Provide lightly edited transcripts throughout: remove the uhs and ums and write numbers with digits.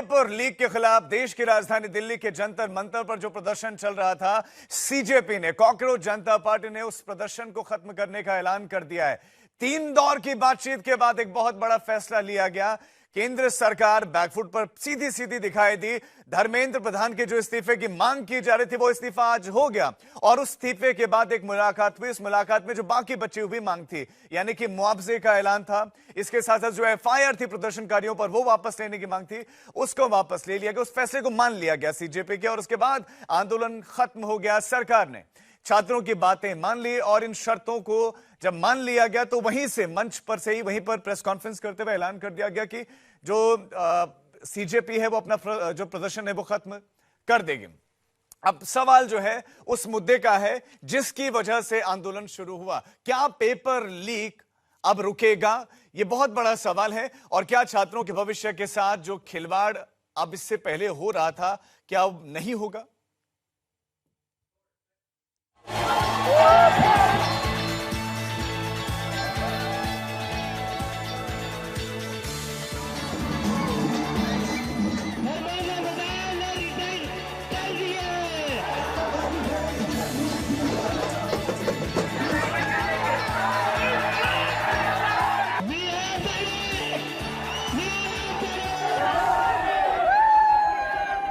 Paper leak के खिलाफ देश की राजधानी दिल्ली के जंतर मंतर पर जो प्रदर्शन चल रहा था, सीजेपी ने, कॉकरोच जनता पार्टी ने उस प्रदर्शन को खत्म करने का ऐलान कर दिया है। 3 दौर की बातचीत के बाद एक बहुत बड़ा फैसला लिया गया। केंद्र सरकार बैकफुट पर सीधी सीधी दिखाई दी। धर्मेंद्र प्रधान के जो इस्तीफे की मांग की जा रही थी, वो इस्तीफा आज हो गया और उस इस्तीफे के बाद एक मुलाकात हुई। उस मुलाकात में जो बाकी बची हुई मांग थी, यानी कि मुआवजे का ऐलान था, इसके साथ साथ जो एफआईआर थी प्रदर्शनकारियों पर, वो वापस लेने की मांग थी, उसको वापस ले लिया गया। उस फैसले को मान लिया गया सीजेपी के और उसके बाद आंदोलन खत्म हो गया। सरकार ने छात्रों की बातें मान ली और इन शर्तों को जब मान लिया गया तो वहीं से, मंच पर से ही, वहीं पर प्रेस कॉन्फ्रेंस करते हुए ऐलान कर दिया गया कि जो सीजेपी है वो अपना जो प्रदर्शन है वो खत्म कर देगी। अब सवाल जो है उस मुद्दे का है जिसकी वजह से आंदोलन शुरू हुआ। क्या पेपर लीक अब रुकेगा? यह बहुत बड़ा सवाल है। और क्या छात्रों के भविष्य के साथ जो खिलवाड़ अब इससे पहले हो रहा था, क्या अब नहीं होगा?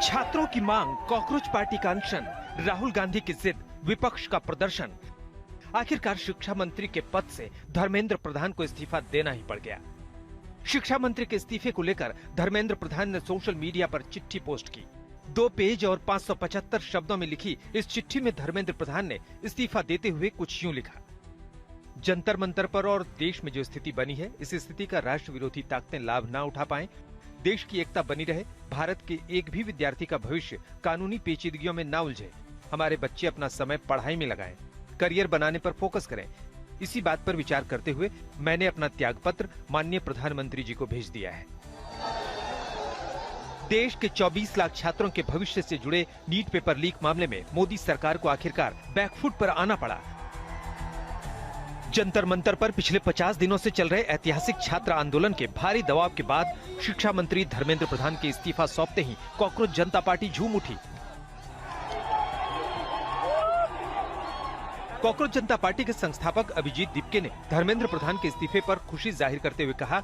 छात्रों की मांग, कॉकरोच पार्टी का अनशन, राहुल गांधी की जिद, विपक्ष का प्रदर्शन। आखिरकार शिक्षा मंत्री के पद से धर्मेंद्र प्रधान को इस्तीफा देना ही पड़ गया। शिक्षा मंत्री के इस्तीफे को लेकर धर्मेंद्र प्रधान ने सोशल मीडिया पर चिट्ठी पोस्ट की। 2 पेज और 575 शब्दों में लिखी इस चिट्ठी में धर्मेंद्र प्रधान ने इस्तीफा देते हुए कुछ यूं लिखा। जंतर मंतर पर और देश में जो स्थिति बनी है, इस स्थिति का राष्ट्र विरोधी ताकतें लाभ न उठा पाएं, देश की एकता बनी रहे, भारत के एक भी विद्यार्थी का भविष्य कानूनी पेचीदगियों में न उलझे, हमारे बच्चे अपना समय पढ़ाई में लगाएं, करियर बनाने पर फोकस करें। इसी बात पर विचार करते हुए मैंने अपना त्यागपत्र माननीय प्रधानमंत्री जी को भेज दिया है। देश के 24 लाख छात्रों के भविष्य से जुड़े नीट पेपर लीक मामले में मोदी सरकार को आखिरकार बैकफुट पर आना पड़ा। जंतर मंतर पर पिछले 50 दिनों से चल रहे ऐतिहासिक छात्र आंदोलन के भारी दबाव के बाद शिक्षा मंत्री धर्मेंद्र प्रधान के इस्तीफा सौंपते ही कॉकरोच जनता पार्टी झूम उठी। कॉकरोच जनता पार्टी के संस्थापक अभिजीत दीपके ने धर्मेंद्र प्रधान के इस्तीफे पर खुशी जाहिर करते हुए कहा,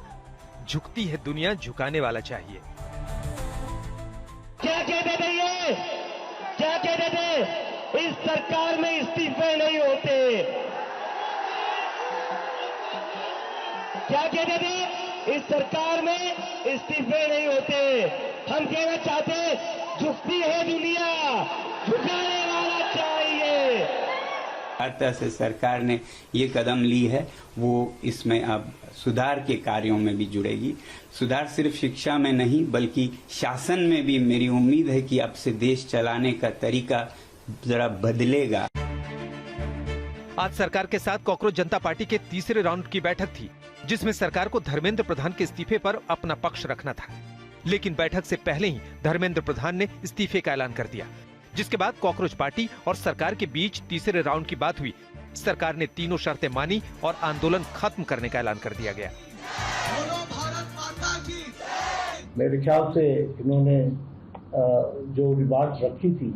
झुकती है दुनिया, झुकाने वाला चाहिए। क्या कहते थे ये? क्या कहते थे? इस सरकार में इस्तीफे नहीं होते। क्या कहते थे? इस सरकार में इस्तीफे नहीं होते। हम कहना चाहते, झुकती है दुनिया, झुकाने वाला चाहिए। हर तरह से सरकार ने ये कदम ली है, वो इसमें अब सुधार के कार्यों में भी जुड़ेगी। सुधार सिर्फ शिक्षा में नहीं बल्कि शासन में भी मेरी उम्मीद है कि अब से देश चलाने का तरीका जरा बदलेगा। आज सरकार के साथ कॉकरोच जनता पार्टी के तीसरे राउंड की बैठक थी, जिसमें सरकार को धर्मेंद्र प्रधान के इस्तीफे पर अपना पक्ष रखना था। लेकिन बैठक से पहले ही धर्मेंद्र प्रधान ने इस्तीफे का ऐलान कर दिया, जिसके बाद कॉकरोच पार्टी और सरकार के बीच तीसरे राउंड की बात हुई। सरकार ने तीनों शर्तें मानी और आंदोलन खत्म करने का ऐलान कर दिया गया। मेरे ख्याल से इन्होंने जो डिमांड रखी थी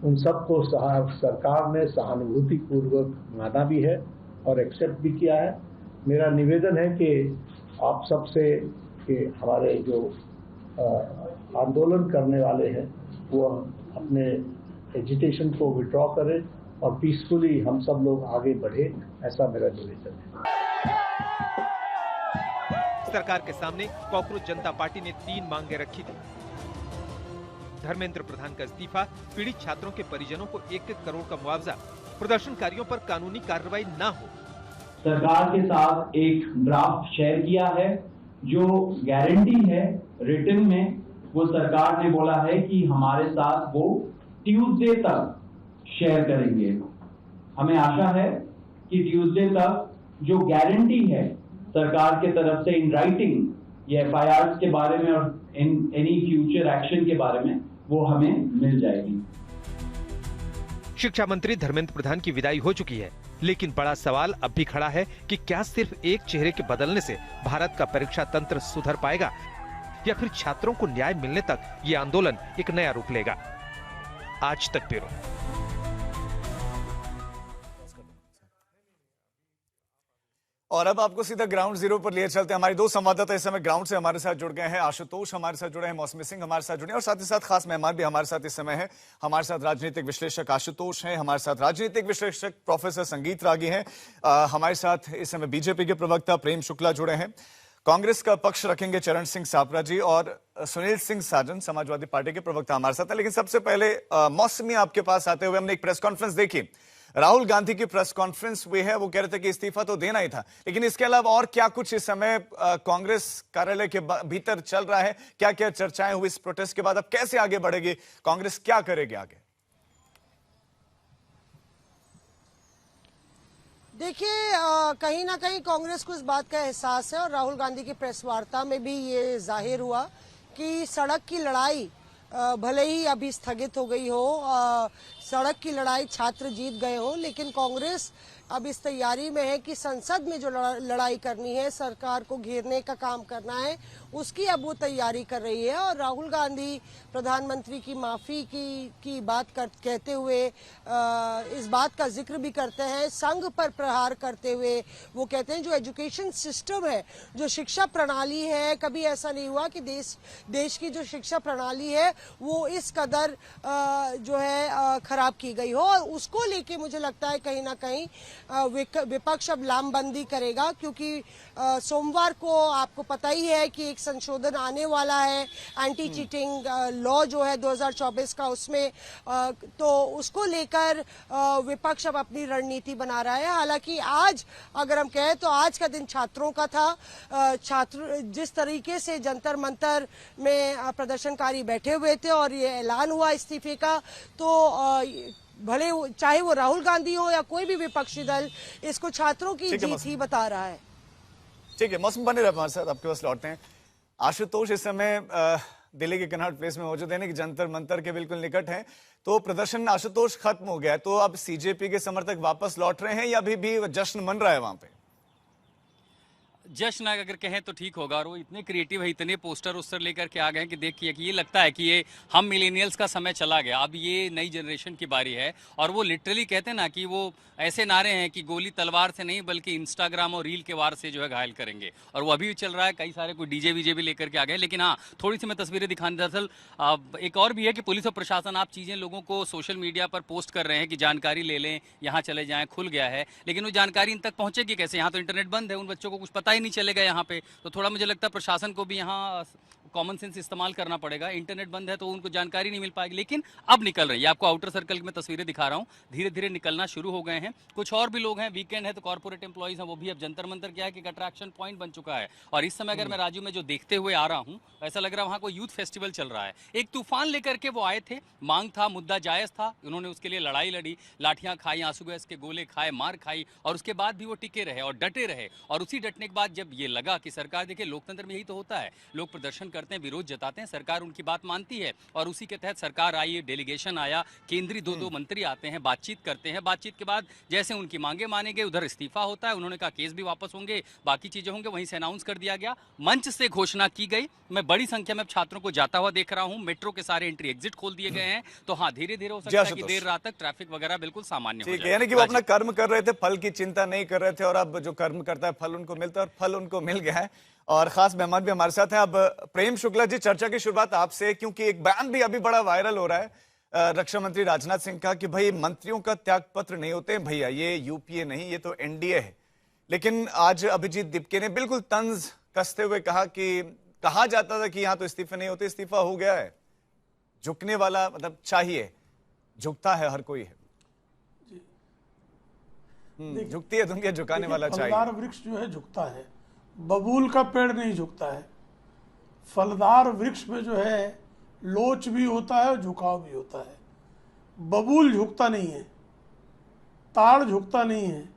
उन सबको सरकार ने सहानुभूति पूर्वक माना भी है और एक्सेप्ट भी किया है। मेरा निवेदन है कि आप सबसे कि हमारे जो आंदोलन करने वाले हैं वो अपने एजिटेशन को विड्रॉ करें और पीसफुली हम सब लोग आगे बढ़े, ऐसा मेरा निवेदन है। सरकार के सामने कॉकरोच जनता पार्टी ने 3 मांगे रखी थी। धर्मेंद्र प्रधान का इस्तीफा, पीड़ित छात्रों के परिजनों को 1-1 करोड़ का मुआवजा, प्रदर्शनकारियों पर कानूनी कार्रवाई न हो। सरकार के साथ एक ड्राफ्ट शेयर किया है, जो गारंटी है रिटन में, वो सरकार ने बोला है कि हमारे साथ वो ट्यूसडे तक शेयर करेंगे। हमें आशा है कि ट्यूसडे तक जो गारंटी है सरकार के तरफ से इन राइटिंग ये एफआईआर के बारे में और एनी फ्यूचर एक्शन के बारे में वो हमें मिल जाएगी। शिक्षा मंत्री धर्मेंद्र प्रधान की विदाई हो चुकी है, लेकिन बड़ा सवाल अब भी खड़ा है कि क्या सिर्फ एक चेहरे के बदलने से भारत का परीक्षा तंत्र सुधर पाएगा, या फिर छात्रों को न्याय मिलने तक ये आंदोलन एक नया रूप लेगा। आज तक ब्यूरो। और अब आपको सीधा ग्राउंड जीरो पर लिए चलते हैं। हमारे दो संवाददाता इस समय ग्राउंड से हमारे साथ जुड़ गए हैं। आशुतोष हमारे साथ जुड़े हैं, मौसमी सिंह हमारे साथ जुड़े हैं और साथ ही साथ खास मेहमान भी हमारे साथ इस समय है। हमारे साथ राजनीतिक विश्लेषक आशुतोष हैं, हमारे साथ राजनीतिक विश्लेषक प्रोफेसर संगीत रागी हैं, हमारे साथ इस समय बीजेपी के प्रवक्ता प्रेम शुक्ला जुड़े हैं, कांग्रेस का पक्ष रखेंगे चरण सिंह सापरा जी और सुनील सिंह साजन समाजवादी पार्टी के प्रवक्ता हमारे साथ हैं। लेकिन सबसे पहले मौसमी आपके पास आते हुए हमने एक प्रेस कॉन्फ्रेंस देखी, राहुल गांधी की प्रेस कॉन्फ्रेंस हुई है। वो कह रहे थे कि इस्तीफा तो देना ही था, लेकिन इसके अलावा और क्या कुछ इस समय कांग्रेस कार्यालय के भीतर चल रहा है? क्या क्या चर्चाएं हुई इस प्रोटेस्ट के बाद? अब कैसे आगे बढ़ेगी कांग्रेस, क्या करेगी आगे? देखिए, कहीं ना कहीं कांग्रेस को इस बात का एहसास है और राहुल गांधी की प्रेस वार्ता में भी ये जाहिर हुआ कि सड़क की लड़ाई भले ही अभी स्थगित हो गई हो, सड़क की लड़ाई छात्र जीत गए हो, लेकिन कांग्रेस अब इस तैयारी में है कि संसद में जो लड़ाई करनी है, सरकार को घेरने का काम करना है, उसकी अब वो तैयारी कर रही है। और राहुल गांधी प्रधानमंत्री की माफी की बात कहते हुए इस बात का जिक्र भी करते हैं, संघ पर प्रहार करते हुए वो कहते हैं जो एजुकेशन सिस्टम है, जो शिक्षा प्रणाली है, कभी ऐसा नहीं हुआ कि देश की जो शिक्षा प्रणाली है वो इस कदर जो है खराब की गई हो। और उसको लेके मुझे लगता है कहीं ना कहीं विपक्ष अब लामबंदी करेगा, क्योंकि सोमवार को आपको पता ही है कि एक संशोधन आने वाला है एंटी चीटिंग लॉ जो है 2024 का, उसमें तो उसको लेकर विपक्ष अब अपनी रणनीति बना रहा है। हालांकि आज अगर हम कहें तो आज का दिन छात्रों का था। छात्र जिस तरीके से जंतर मंतर में प्रदर्शनकारी बैठे हुए थे और ये ऐलान हुआ इस्तीफे का, तो भले चाहे वो राहुल गांधी हो या कोई भी विपक्षी दल, इसको छात्रों की जीत ही बता रहा है। ठीक है, मौसम बने रहे हमारे साथ, आपके पास लौटते हैं। आशुतोष इस समय दिल्ली के कनॉट प्लेस में मौजूद है कि जंतर मंतर के बिल्कुल निकट हैं, तो प्रदर्शन आशुतोष खत्म हो गया है, तो अब सीजेपी के समर्थक वापस लौट रहे हैं या अभी भी जश्न मन रहा है वहां पे? जश्न अगर कहें तो ठीक होगा। और वो इतने क्रिएटिव है, इतने पोस्टर उस्टर लेकर के आ गए कि देखिए कि ये लगता है कि ये हम मिलेनियल्स का समय चला गया, अब ये नई जनरेशन की बारी है। और वो लिटरली कहते हैं ना कि वो ऐसे नारे हैं कि गोली तलवार से नहीं बल्कि इंस्टाग्राम और रील के वार से जो है घायल करेंगे, और वो अभी भी चल रहा है। कई सारे कोई डीजे वीजे भी लेकर के आ गए। लेकिन हाँ, थोड़ी सी मैं तस्वीरें दिखाने, दरअसल एक और भी है कि पुलिस और प्रशासन आप चीज़ें लोगों को सोशल मीडिया पर पोस्ट कर रहे हैं कि जानकारी ले लें, यहाँ चले जाएँ, खुल गया है, लेकिन वो जानकारी इन तक पहुँचेगी कैसे? यहाँ तो इंटरनेट बंद है, उन बच्चों को कुछ पता ही नहीं चलेगा यहाँ पे। तो थोड़ा मुझे लगता है प्रशासन को भी यहाँ कॉमन सेंस इस्तेमाल करना पड़ेगा। इंटरनेट बंद है तो उनको जानकारी नहीं मिल पाएगी, लेकिन अब निकल रही है। आपको आउटर सर्कल में तस्वीरें दिखा रहा हूँ, धीरे धीरे निकलना शुरू हो गए हैं। कुछ और भी लोग हैं, वीकेंड है तो कॉर्पोरेट एम्प्लॉइज हैं, वो भी अब जंतर मंतर क्या है कि अट्रैक्शन पॉइंट बन चुका है। और इस समय अगर मैं राजू में जो देखते हुए आ रहा हूँ, ऐसा लग रहा है वहाँ कोई यूथ फेस्टिवल चल रहा है। एक तूफान लेकर के वो आए थे, मांग था, मुद्दा जायज था, उन्होंने उसके लिए लड़ाई लड़ी, लाठियां खाई, आंसू गैस के गोले खाए, मार खाई, और उसके बाद भी वो टिके रहे और डटे रहे। और उसी डटने के बाद जब ये लगा कि सरकार, देखिए लोकतंत्र में यही तो होता है, लोग प्रदर्शन करते हैं, विरोध जताते हैं, सरकार उनकी बात मानती है, और उसी के तहत सरकार आई, डेलीगेशन आया, केंद्रीय दो मंत्री आते हैं, बातचीत करते हैं, बातचीत के बाद जैसे उनकी मांगे माने गए, उधर इस्तीफा होता है, उन्होंने कहा केस भी वापस होंगे, बाकी चीजें होंगे, वहीं से अनाउंस कर दिया गया, मंच से घोषणा की गई। मैं बड़ी संख्या में छात्रों को जाता हुआ देख रहा हूं, मेट्रो के सारे एंट्री एग्जिट खोल दिए गए हैं। तो हाँ, धीरे धीरे हो सकता है कि देर रात तक ट्रैफिक वगैरह बिल्कुल सामान्य हो जाए। यानी कि वो अपना कर्म कर रहे थे, फल की चिंता नहीं कर रहे थे, और अब जो कर्म करता है फल उनको मिलता है, और फल उनको मिल गया है। और खास मेहमान भी हमारे साथ हैं। अब प्रेम शुक्ला जी, चर्चा की शुरुआत आपसे, क्योंकि एक बयान भी अभी बड़ा वायरल हो रहा है रक्षा मंत्री राजनाथ सिंह का कि भाई मंत्रियों का त्याग पत्र नहीं होते भैया, ये यूपीए नहीं, ये तो एनडीए है। लेकिन आज अभिजीत दिपके ने बिल्कुल तंज कसते हुए कहा कि कहा जाता था कि यहाँ तो इस्तीफे नहीं होते, इस्तीफा हो गया है, झुकने वाला मतलब चाहिए, झुकता है हर कोई है, झुकती है दुनिया, झुकाने वाला चाहिए। फलदार वृक्ष जो है झुकता है, बबूल का पेड़ नहीं झुकता है। फलदार वृक्ष में जो है लोच भी होता है और झुकाव भी होता है। बबूल झुकता नहीं है, ताड़ झुकता नहीं है,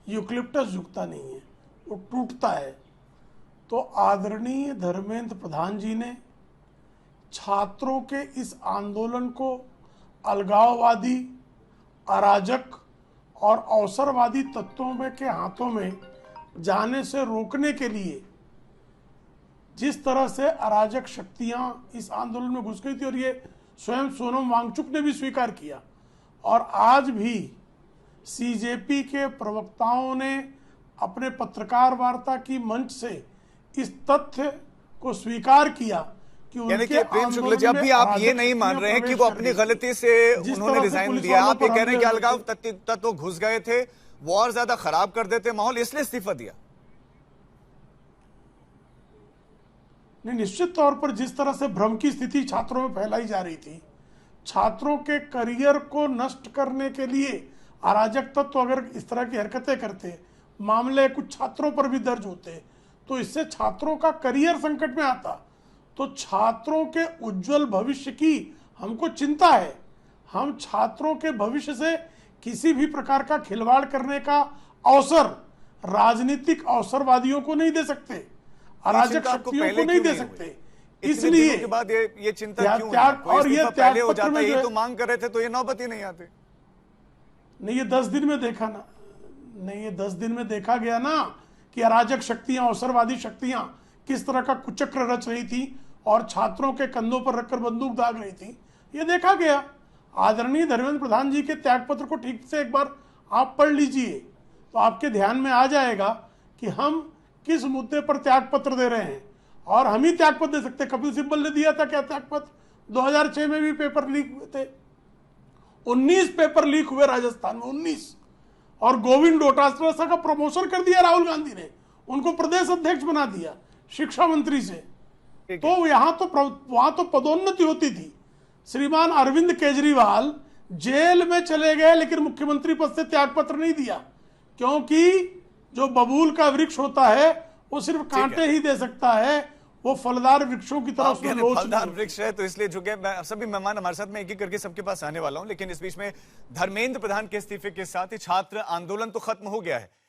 यूकलिप्टस झुकता नहीं है, वो टूटता है। तो आदरणीय धर्मेंद्र प्रधान जी ने छात्रों के इस आंदोलन को अलगाववादी, अराजक और अवसरवादी तत्वों में के हाथों में जाने से रोकने के लिए जिस तरह से अराजक शक्तियां इस आंदोलन में घुस गई थी, और ये स्वयं सोनम वांगचुक ने भी स्वीकार किया, और आज भी सीजेपी के प्रवक्ताओं ने अपने पत्रकार वार्ता की मंच से इस तथ्य को स्वीकार किया कि यानी उनके कि प्रेम शुक्ला जी, आंदोलन अभी में आप ये अराजक नहीं मान शक्तियां रहे हैं कि प्रवेश वो कर अपनी गई। गलती से जिस उन्होंने तरह से रिजाइन पुलिस दिया, वालों आप ये पर कह रहे हैं कि हमले अलगाव होते तत्व घुस गए थे, वो और ज्यादा खराब कर देते माहौल, इसलिए इस्तीफा दिया? नहीं, निश्चित तौर पर जिस तरह से भ्रम की स्थिति छात्रों में फैलाई जा रही थी, छात्रों के करियर को नष्ट करने के लिए अराजक तत्व अगर इस तरह की हरकतें करते, मामले कुछ छात्रों पर भी दर्ज होते, तो इससे छात्रों का करियर संकट में आता। तो छात्रों के उज्जवल भविष्य की हमको चिंता है। हम छात्रों के भविष्य से किसी भी प्रकार का खिलवाड़ करने का अवसर राजनीतिक अवसरवादियों को नहीं दे सकते, अराजक शक्तियों को नहीं दे सकते। इसलिए के बाद ये चिंता क्यों त्याग है? कोई और ये इस्तीफा त्याग पहले हो पत्र जाता, में जो ये है- तो मांग कर रहे थे, तो ये नौबत ही नहीं आते। नहीं, ये 10 दिन में देखा ना, नहीं ये 10 दिन में देखा गया ना कि अराजक शक्तियां, अवसरवादी शक्तियां किस तरह का कुचक्र रच रही थी और छात्रों के कंधों पर रखकर बंदूक दाग रही थी, ये देखा गया। आदरणीय धर्मेंद्र प्रधान जी के त्यागपत्र को ठीक से एक बार आप पढ़ लीजिए, तो आपके ध्यान में आ जाएगा कि हम किस मुद्दे पर त्यागपत्र दे रहे हैं। और हम ही त्यागपत्र दे सकते। कपिल सिब्बल ने दिया था क्या त्यागपत्र? 2006 में भी पेपर लीक हुए थे, 19 पेपर लीक हुए राजस्थान में, 19। और गोविंद डोटासरा का प्रमोशन कर दिया राहुल गांधी ने, उनको प्रदेश अध्यक्ष बना दिया शिक्षा मंत्री से। तो वहां तो पदोन्नति होती थी। श्रीमान अरविंद केजरीवाल जेल में चले गए, लेकिन मुख्यमंत्री पद से त्यागपत्र नहीं दिया, क्योंकि जो बबूल का वृक्ष होता है वो सिर्फ कांटे ही दे सकता है, वो फलदार वृक्षों की तरफ उसमें लोच फलदार नहीं। वृक्ष है, तो इसलिए झुके। सभी मेहमान हमारे साथ में एक एक करके सबके पास आने वाला हूं, लेकिन इस बीच में धर्मेंद्र प्रधान के इस्तीफे के साथ ही छात्र आंदोलन तो खत्म हो गया है,